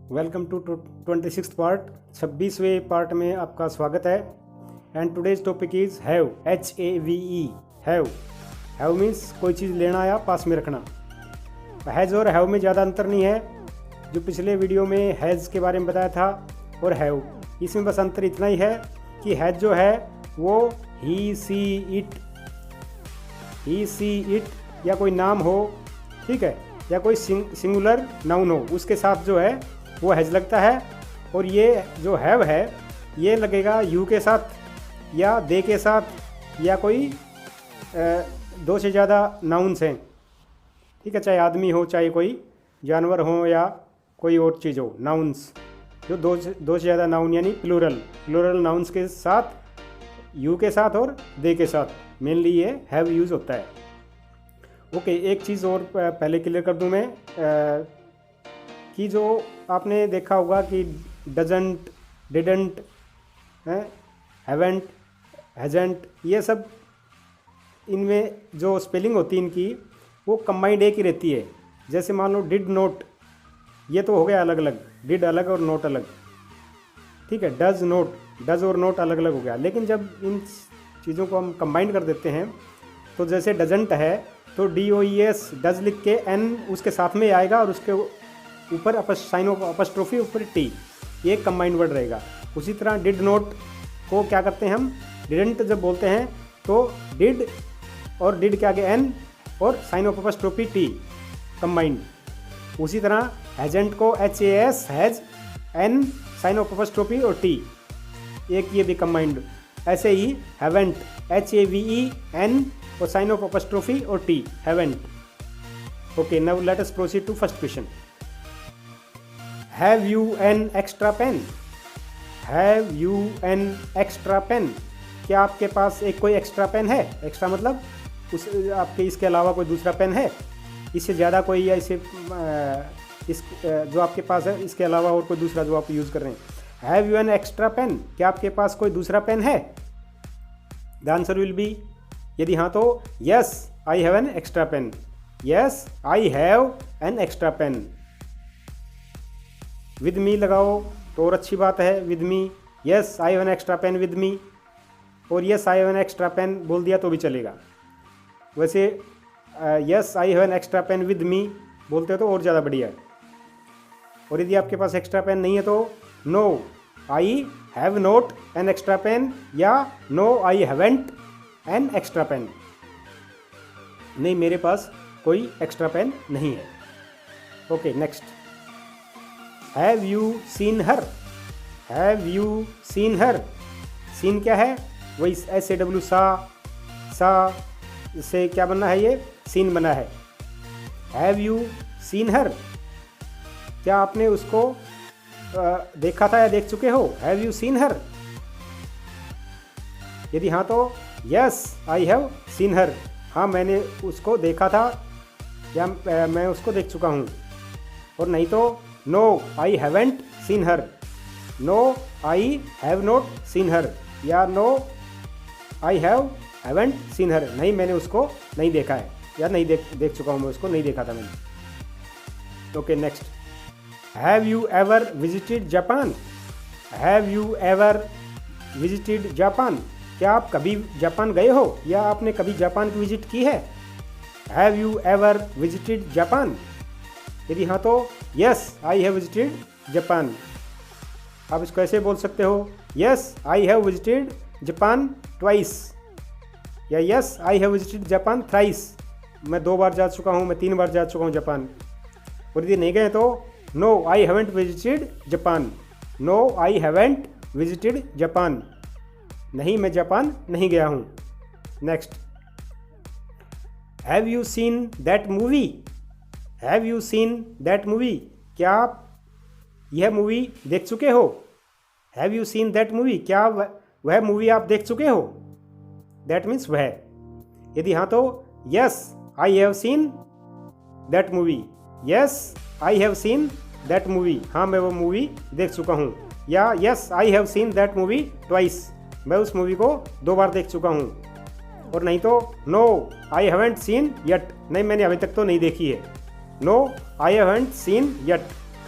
Welcome to 26th part, 26वें part में आपका स्वागत है। And today's topic is have, HAVE, have means कोई चीज़ लेना या पास में रखना। हैज़ और हैव में ज़्यादा अंतर नहीं है, जो पिछले वीडियो में हैज़ के बारे में बताया था और हैव, इसमें बस अंतर इतना ही है कि हैज़ जो है वो ही सी इट या कोई नाम हो, ठीक है, या कोई सिंगुलर नाउन हो, उसके साथ जो है वो हैज़ लगता है। और ये जो हैव है ये लगेगा यू के साथ या दे के साथ या कोई दो से ज़्यादा नाउन्स हैं, ठीक है, चाहे आदमी हो, चाहे कोई जानवर हो या कोई और चीज़ हो। नाउन्स जो दो से ज़्यादा नाउन यानी प्लूरल नाउन्स के साथ यू के साथ और दे के साथ मेनली ये हैव यूज़ होता है। ओके, एक चीज़ और पहले क्लियर कर दूं मैं कि जो आपने देखा होगा कि डजंट, डिडंट, हैवेंट, हैजेंट, ये सब इनमें जो स्पेलिंग होती है इनकी वो कंबाइंड एक ही रहती है। जैसे मान लो डिड नोट, ये तो हो गया अलग अलग, डिड अलग और नोट अलग, ठीक है। डज नोट, डज और नोट अलग अलग हो गया। लेकिन जब इन चीज़ों को हम कंबाइंड कर देते हैं तो जैसे डजंट है तो DOES, डज लिख के N उसके साथ में आएगा और उसके ऊपर साइन ऑफ अपस्ट्रोफी ऊपर T, ये कंबाइंड वर्ड रहेगा। उसी तरह डिड नोट को क्या करते हैं हम, डिडंट जब बोलते हैं तो डिड और डिड के आगे N और sign of apostrophe T combined. उसी तरह हैजेंट को HAS, has, N sign of apostrophe और T, एक ये भी कंबाइंड। ऐसे ही हैवेंट, HAVE, N और साइन ऑफ अपस्ट्रोफी और T, haven't. Okay, now let us proceed to first question. Have you an extra pen? Have you an extra pen? क्या आपके पास एक कोई एक्स्ट्रा पेन है? एक्स्ट्रा मतलब उस आपके इसके अलावा कोई दूसरा पेन है, इससे ज़्यादा कोई, या इसे इस जो आपके पास है इसके अलावा और कोई दूसरा जो आप यूज़ कर रहे हैं। Have you an extra pen? क्या आपके पास कोई दूसरा पेन है? द आंसर विल बी, यदि हाँ तो yes I have an extra pen, yes I have an extra pen. With me लगाओ तो और अच्छी बात है, with me, yes I have an extra pen with me, और yes I have an extra pen बोल दिया तो भी चलेगा। वैसे yes I have an extra pen with me बोलते हो तो और ज़्यादा बढ़िया है। और यदि आपके पास एक्स्ट्रा पेन नहीं है तो no I have not an extra pen या no I haven't an extra pen, नहीं मेरे पास कोई एक्स्ट्रा पेन नहीं है। Okay, next. Have you seen her? Have you seen her? Seen क्या है? वही SAW, सा से क्या बना है, ये सीन बना है। हैव यू सीन हर? क्या आपने उसको देखा था या देख चुके हो? हैव यू सीन हर? यदि हाँ तो यस आई हैव सीन हर, हाँ मैंने उसको देखा था या मैं उसको देख चुका हूँ। और नहीं तो no I haven't seen her, no I have not seen her, या no I haven't seen her, नहीं मैंने उसको नहीं देखा है या नहीं देख चुका हूँ, मैं उसको नहीं देखा था मैंने। Okay, next. Have you ever visited Japan? Have you ever visited Japan? क्या आप कभी जापान गए हो या आपने कभी जापान की विजिट की है? Have you ever visited Japan? यदि हाँ तो yes I have visited Japan. आप इसको ऐसे बोल सकते हो, yes I have visited Japan twice, या yes I have visited Japan thrice, मैं 2 बार जा चुका हूँ, मैं 3 बार जा चुका हूँ जापान। और यदि नहीं गए तो no I haven't visited Japan, no I haven't visited Japan, नहीं मैं जापान नहीं गया हूँ। Next. Have you seen that movie? Have you seen that movie? क्या आप यह मूवी देख चुके हो? Have you seen that movie? क्या वह मूवी आप देख चुके हो? दैट मीन्स वह। यदि हाँ तो yes I have seen that movie, yes I have seen that movie, हाँ मैं वो मूवी देख चुका हूँ। या yes I have seen that movie twice, मैं उस मूवी को 2 बार देख चुका हूँ। और नहीं तो no I haven't seen yet, नहीं मैंने अभी तक तो नहीं देखी है, no I haven't seen yet,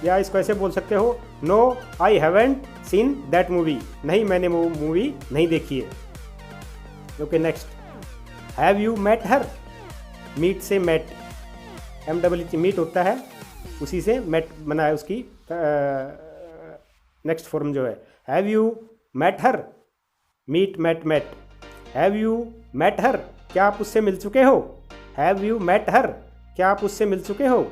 या इसको ऐसे बोल सकते हो, no I haven't seen that movie, नहीं मैंने वो मूवी नहीं देखी है। Okay next, have you met her, meet से मेट, MWT मीट होता है, उसी से मेट बना है उसकी नेक्स्ट फॉर्म जो है। Have you met her, meet met met, have you met her, क्या आप उससे मिल चुके हो? हैव यू मेट हर, क्या आप उससे मिल चुके हो?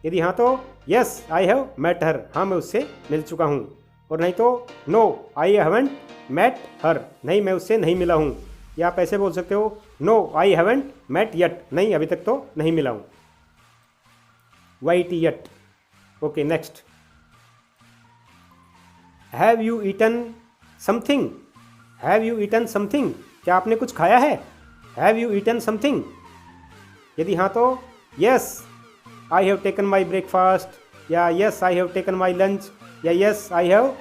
यदि हाँ तो yes I have met her, हाँ मैं उससे मिल चुका हूँ। और नहीं तो no I haven't met her, नहीं मैं उससे नहीं मिला हूँ। या आप ऐसे बोल सकते हो, no I haven't met yet, नहीं अभी तक तो नहीं मिला हूँ, wait yet. Okay next, have you eaten something, have you eaten something, क्या आपने कुछ खाया है? हैव यू ईटन समथिंग, यदि हाँ तो yes I have taken my breakfast, या yes I have taken my lunch, या yes I have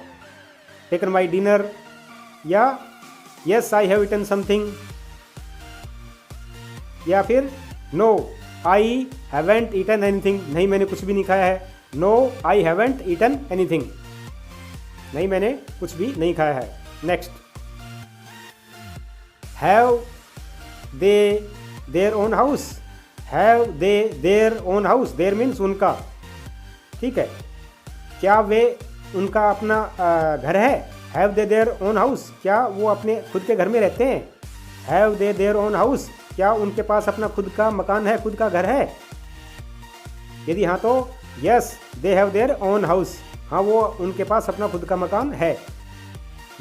taken my dinner, या yes I have eaten something, या फिर no I haven't eaten anything, नहीं मैंने कुछ भी नहीं खाया है। No I haven't eaten anything, नहीं मैंने कुछ भी नहीं खाया है। Next, have they their own house, have they their own house, their means उनका, ठीक है, क्या वे उनका अपना घर है? Have they their own house, क्या वो अपने खुद के घर में रहते हैं? Have they their own house, क्या उनके पास अपना खुद का मकान है, खुद का घर है? यदि हाँ तो yes they have their own house, हाँ वो उनके पास अपना खुद का मकान है,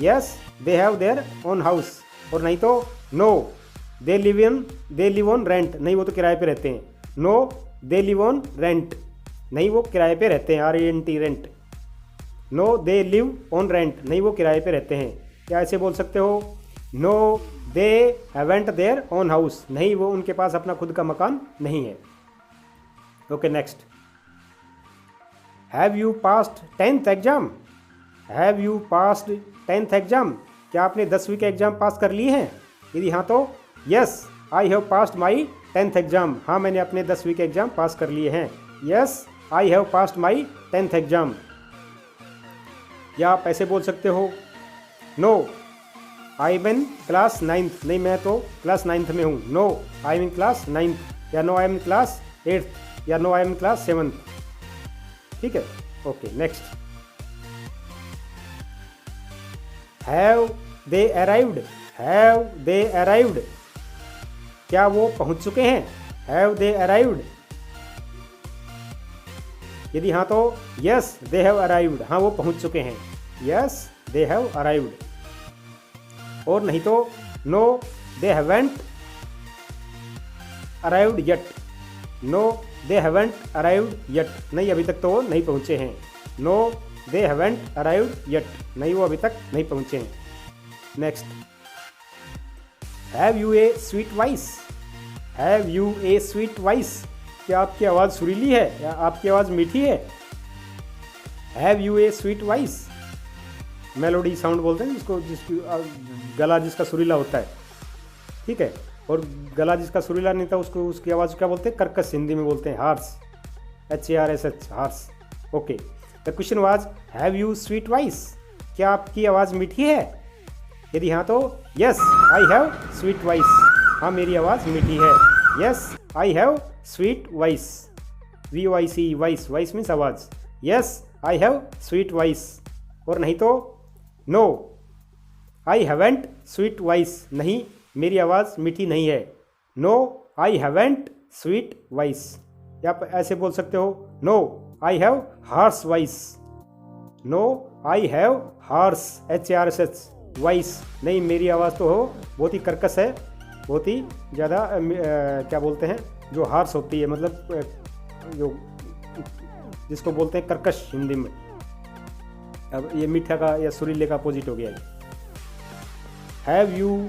yes they have their own house. और नहीं तो no they live on rent, नहीं वो तो किराए पे रहते हैं। No they live on rent, नहीं वो किराए पे रहते हैं, RENT rent. No they live on rent, नहीं वो किराए पे रहते हैं। या ऐसे बोल सकते हो, no they haven't their own house, नहीं वो उनके पास अपना खुद का मकान नहीं है। Okay next, have you passed 10th exam, have you passed 10th exam, क्या आपने 10वीं के एग्जाम पास कर लिए हैं? यदि हाँ तो yes I have passed my 10th exam, हाँ मैंने अपने 10वीं के एग्जाम पास कर लिए हैं, yes I have passed my 10th exam. या आप ऐसे बोल सकते हो, no I am in class 9th, नहीं मैं तो क्लास 9th में हूँ। No I am in class 9th, या no I am in class 8th, या no I am in class 7th, ठीक है। Okay next, have they arrived, have they arrived, क्या वो पहुँच चुके हैं? हैव दे अराइव्ड, यदि हाँ तो यस दे हैव अराइव्ड, हाँ वो पहुँच चुके हैं, यस दे हैव अराइव्ड। और नहीं तो no they haven't arrived yet, no they haven't arrived yet, नहीं अभी तक तो वो नहीं पहुँचे हैं। No they haven't arrived yet, नहीं वो अभी तक नहीं पहुँचे हैं। Next, have you a sweet voice, have you a sweet voice, क्या आपकी आवाज़ सुरीली है या आपकी आवाज़ मीठी है? Have you a sweet voice, melody sound बोलते हैं जिसको, जिसकी गला जिसका सुरीला होता है, ठीक है। और गला जिसका सुरीला नहीं था उसको, उसकी आवाज़ क्या बोलते हैं? कर्कश, हिंदी में बोलते हैं harsh, HARSH, harsh. Okay, the question was have you sweet voice, क्या आपकी आवाज़ मीठी है? यदि हाँ तो yes I have sweet voice, हाँ मेरी आवाज़ मीठी है, yes I have sweet voice, VOICE voice, voice means आवाज़, yes I have sweet voice. और नहीं तो no I haven't sweet voice, नहीं मेरी आवाज़ मीठी नहीं है, no I haven't sweet voice. या आप ऐसे बोल सकते हो, no I have harsh voice, no I have harsh HARSH voice, नहीं मेरी आवाज़ तो हो बहुत ही कर्कश है, बहुत ही ज़्यादा क्या बोलते हैं जो हार्स होती है, मतलब जो जिसको बोलते हैं कर्कश हिंदी में। अब ये मीठा का या सुरीले का अपोजिट हो गया है। हैव यू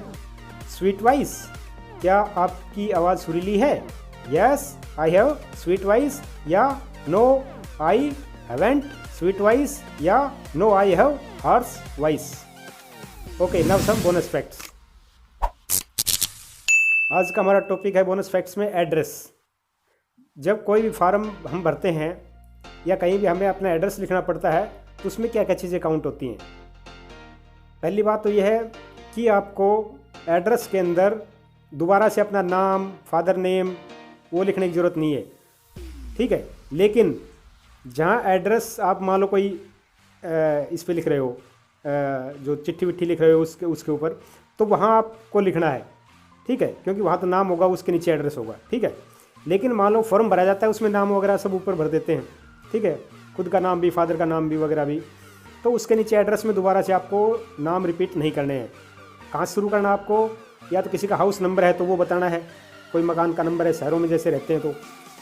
स्वीट वॉइस, क्या आपकी आवाज़ सुरीली है? Yes I have sweet voice, या no I haven't sweet voice, या no I have harsh voice. Okay, now some bonus facts. आज का हमारा टॉपिक है बोनस फैक्ट्स में एड्रेस। जब कोई भी फार्म हम भरते हैं या कहीं भी हमें अपना एड्रेस लिखना पड़ता है तो उसमें क्या क्या चीज़ें काउंट होती हैं। पहली बात तो यह है कि आपको एड्रेस के अंदर दोबारा से अपना नाम, फादर नेम वो लिखने की ज़रूरत नहीं है, ठीक है। लेकिन जहाँ एड्रेस आप मान लो कोई इस पे लिख रहे हो, जो चिट्ठी विट्ठी लिख रहे हो उसके ऊपर, तो वहाँ आपको लिखना है, ठीक है, क्योंकि वहाँ तो नाम होगा, उसके नीचे एड्रेस होगा, ठीक है। लेकिन मान लो फॉर्म भरा जाता है, उसमें नाम वगैरह सब ऊपर भर देते हैं, ठीक है, खुद का नाम भी, फादर का नाम भी वगैरह भी, तो उसके नीचे एड्रेस में दोबारा से आपको नाम रिपीट नहीं करने हैं। कहाँ से शुरू करना आपको, या तो किसी का हाउस नंबर है तो वो बताना है, कोई मकान का नंबर है, शहरों में जैसे रहते हैं तो,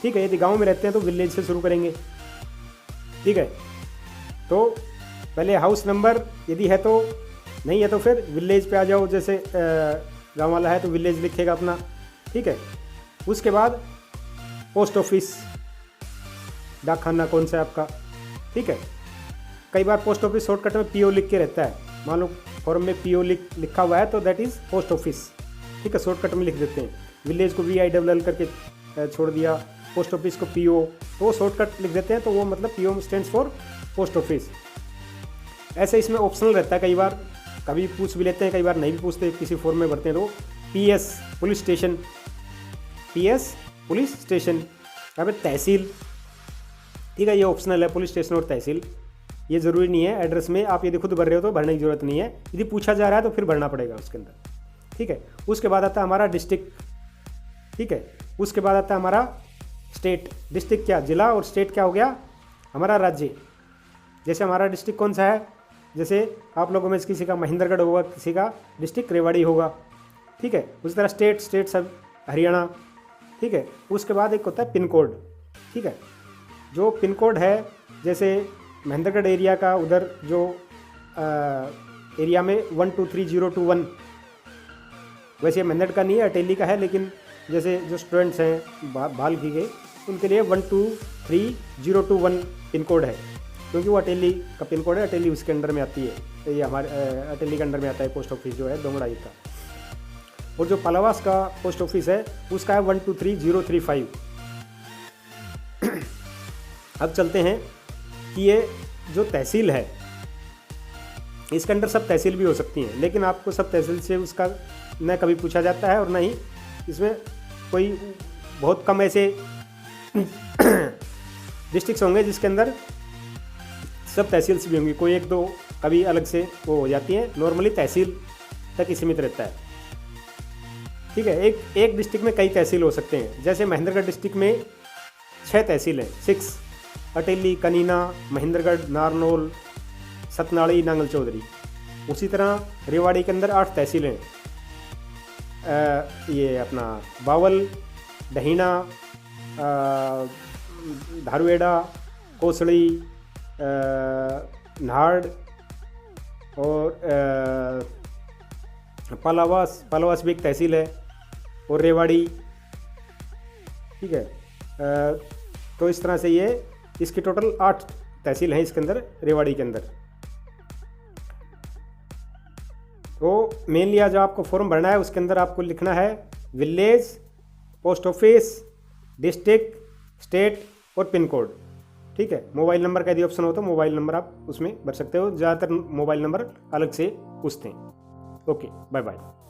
ठीक है। यदि गाँव में रहते हैं तो विलेज से शुरू करेंगे, ठीक है। तो पहले हाउस नंबर यदि है तो, नहीं है तो फिर विलेज पे आ जाओ, जैसे गाँव वाला है तो विलेज लिखेगा अपना, ठीक है। उसके बाद पोस्ट ऑफिस, डाकखाना कौन सा है आपका, ठीक है। कई बार पोस्ट ऑफिस शॉर्टकट में पीओ लिख के रहता है, मान लो फॉर्म में पीओ लिखा हुआ है तो दैट इज़ पोस्ट ऑफिस, ठीक है, शॉर्टकट में लिख देते हैं। विलेज को VILL करके छोड़ दिया, पोस्ट ऑफिस को पीओ, तो वो शॉर्टकट लिख देते हैं, तो वो मतलब PO stands for post office. ऐसे इसमें ऑप्शनल रहता है, कई बार कभी पूछ भी लेते हैं, कई बार नहीं भी पूछते, किसी फॉर्म में भरते हैं तो PS police station, PS police station, यहाँ पे तहसील, ठीक है, ये ऑप्शनल है, पुलिस स्टेशन और तहसील, ये ज़रूरी नहीं है एड्रेस में। आप यदि खुद भर रहे हो तो भरने की ज़रूरत नहीं है, यदि पूछा जा रहा है तो फिर भरना पड़ेगा उसके अंदर, ठीक है। उसके बाद आता है हमारा डिस्ट्रिक्ट, ठीक है। उसके बाद आता है हमारा स्टेट। डिस्ट्रिक्ट क्या, जिला, और स्टेट क्या हो गया हमारा राज्य। जैसे हमारा डिस्ट्रिक्ट कौन सा है, जैसे आप लोगों में किसी का महेंद्रगढ़ होगा, किसी का डिस्ट्रिक्ट रेवाड़ी होगा, ठीक है। उसी तरह स्टेट सब हरियाणा, ठीक है। उसके बाद एक होता है पिन कोड, ठीक है। जो पिन कोड है, जैसे महेंद्रगढ़ एरिया का उधर जो एरिया में 123021, वैसे महेंद्रगढ़ का नहीं है, अटेली का है, लेकिन जैसे जो स्टूडेंट्स हैं भाल की गए उनके लिए 123021 पिन कोड है, क्योंकि वो अटेली का पिन कोड है, अटेली उसके अंडर में आती है, ये हमारे अटेली के अंडर में आता है पोस्ट ऑफिस जो है दोंगड़ाई का। और जो पलावास का पोस्ट ऑफिस है उसका है 123035। अब चलते हैं कि ये जो तहसील है, इसके अंदर सब तहसील भी हो सकती हैं, लेकिन आपको सब तहसील से उसका न कभी पूछा जाता है, और ना ही इसमें कोई बहुत कम ऐसे डिस्ट्रिक्ट्स होंगे जिसके अंदर सब तहसील से भी होंगी, कोई एक दो कभी अलग से वो हो जाती हैं, नॉर्मली तहसील तक ही सीमित रहता है, ठीक है। एक डिस्ट्रिक्ट में कई तहसील हो सकते हैं, जैसे महेंद्रगढ़ डिस्ट्रिक्ट में 6 तहसील हैं, 6, अटेली, कनीना, महेंद्रगढ़, नारनौल, सतनाड़ी, नांगल चौधरी। उसी तरह रेवाड़ी के अंदर 8 तहसीलें हैं, ये अपना बावल, दहीना, धारुएड़ा, कोसड़ी, नाहड़ और पलावास भी एक तहसील है, और रेवाड़ी, ठीक है। तो इस तरह से ये इसकी टोटल 8 तहसील हैं इसके अंदर, रेवाड़ी के अंदर। तो मेनली आज आपको फॉर्म भरना है, उसके अंदर आपको लिखना है village, post office, district, state और पिन कोड, ठीक है। मोबाइल नंबर का यदि ऑप्शन हो तो मोबाइल नंबर आप उसमें भर सकते हो, ज़्यादातर मोबाइल नंबर अलग से पूछते हैं। Okay, bye bye.